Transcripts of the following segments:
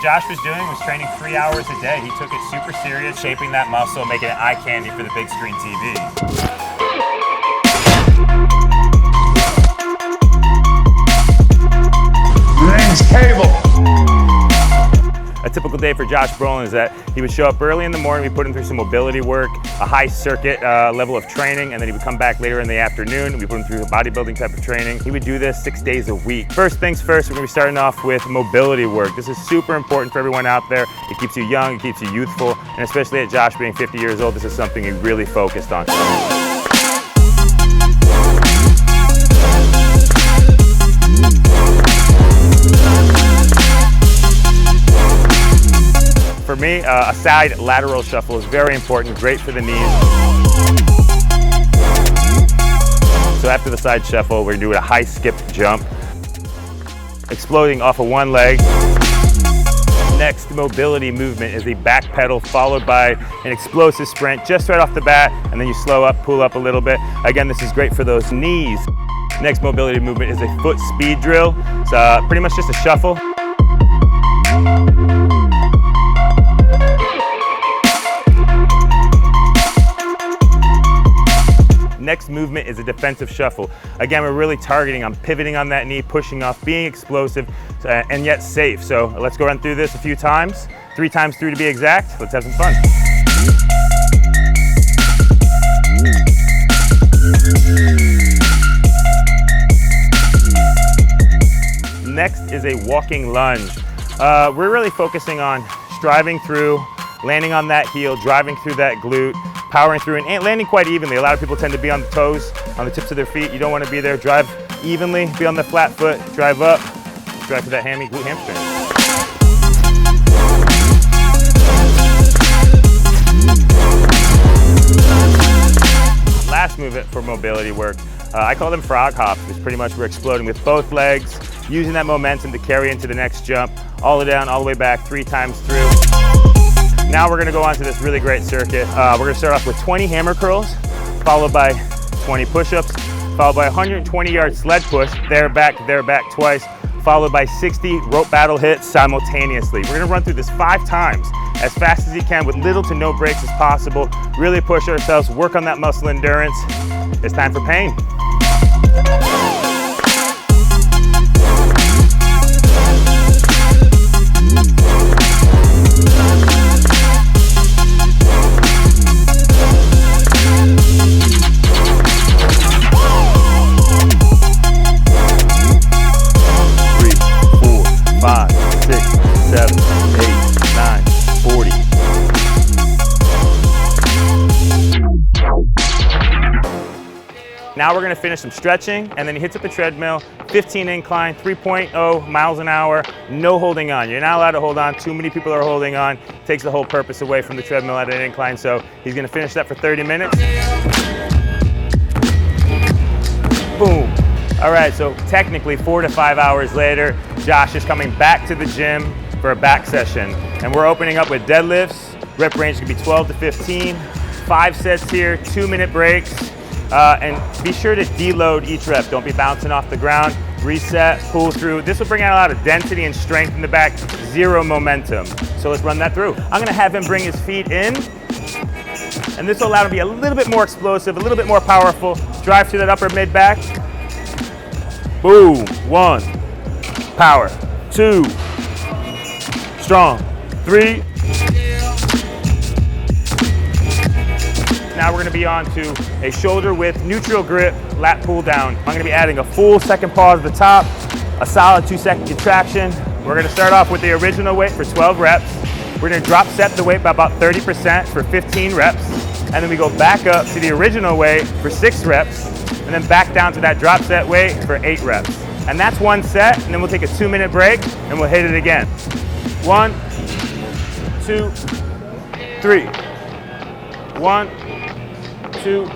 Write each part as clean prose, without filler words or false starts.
Josh was doing was training 3 hours a day. He took it super serious, shaping that muscle, making it eye candy for the big screen TV. A typical day for Josh Brolin is that he would show up early in the morning, we put him through some mobility work, a high circuit level of training, and then he would come back later in the afternoon. We put him through a bodybuilding type of training. He would do this 6 days a week. First things first, we're gonna be starting off with mobility work. This is super important for everyone out there. It keeps you young, it keeps you youthful, and especially at Josh being 50 years old, this is something he really focused on. For me, a side lateral shuffle is very important, great for the knees. So after the side shuffle, we're doing a high skip jump, exploding off of one leg. Next mobility movement is a back pedal followed by an explosive sprint just right off the bat, and then you slow up, pull up a little bit. Again, this is great for those knees. Next mobility movement is a foot speed drill. It's pretty much just a shuffle. Next movement is a defensive shuffle. Again, we're really targeting on pivoting on that knee, pushing off, being explosive, and yet safe. So let's go run through this a few times, 3 times through to be exact. Let's have some fun. Next is a walking lunge. We're really focusing on striving through, landing on that heel, driving through that glute, powering through and landing quite evenly. A lot of people tend to be on the toes, on the tips of their feet. You don't want to be there. Drive evenly, be on the flat foot, drive up, drive to that hammy glute hamstring. Last movement for mobility work, I call them frog hops. It's pretty much we're exploding with both legs, using that momentum to carry into the next jump, all the way down, all the way back, 3 times through. Now we're gonna go on to this really great circuit. We're gonna start off with 20 hammer curls, followed by 20 push-ups, followed by 120-yard sled push, there, back twice, followed by 60 rope battle hits simultaneously. We're gonna run through this 5 times, as fast as you can with little to no breaks as possible. Really push ourselves, work on that muscle endurance. It's time for pain. Now we're gonna finish some stretching, and then he hits up the treadmill, 15 incline, 3.0 miles an hour, no holding on. You're not allowed to hold on. Too many people are holding on. Takes the whole purpose away from the treadmill at an incline, so he's gonna finish that for 30 minutes. Boom. All right, so technically 4 to 5 hours later, Josh is coming back to the gym for a back session. And we're opening up with deadlifts. Rep range can be 12 to 15. 5 sets here, 2-minute breaks. And be sure to deload each rep. Don't be bouncing off the ground. Reset, pull through. This will bring out a lot of density and strength in the back, 0 momentum. So let's run that through. I'm gonna have him bring his feet in, and this will allow him to be a little bit more explosive, a little bit more powerful. Drive through that upper mid back. Boom, 1, power, 2, strong, 3. Now we're gonna be on to a shoulder width, neutral grip, lat pull down. I'm gonna be adding a full second pause at the top, a solid 2-second contraction. We're gonna start off with the original weight for 12 reps. We're gonna drop set the weight by about 30% for 15 reps. And then we go back up to the original weight for 6 reps, and then back down to that drop set weight for 8 reps. And that's 1 set, and then we'll take a 2-minute break, and we'll hit it again. 1, 2, 3. 1, 2,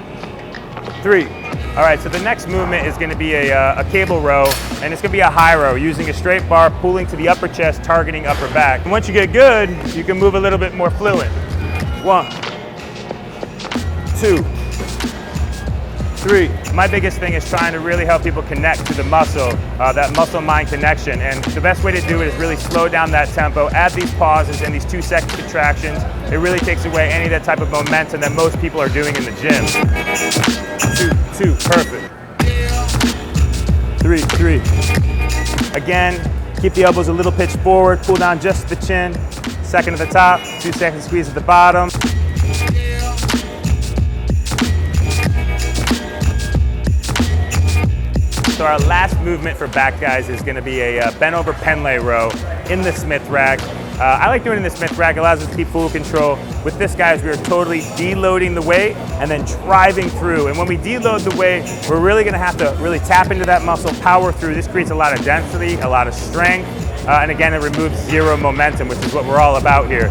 3. All right, so the next movement is gonna be a cable row, and it's gonna be a high row using a straight bar, pulling to the upper chest, targeting upper back. And once you get good, you can move a little bit more fluid. 1, 2, 3. My biggest thing is trying to really help people connect to the muscle, that muscle-mind connection. And the best way to do it is really slow down that tempo, add these pauses and these 2-second contractions. It really takes away any of that type of momentum that most people are doing in the gym. 2, 2, perfect. 3, 3. Again, keep the elbows a little pitched forward, pull down just the chin. Second at the top, 2-second squeeze at the bottom. So our last movement for back guys is gonna be a bent over pen lay row in the Smith rack. I like doing it in the Smith rack, it allows us to keep full control. With this, guys, we are totally deloading the weight and then driving through. And when we deload the weight, we're really gonna have to really tap into that muscle, power through. This creates a lot of density, a lot of strength, and again, it removes zero momentum, which is what we're all about here.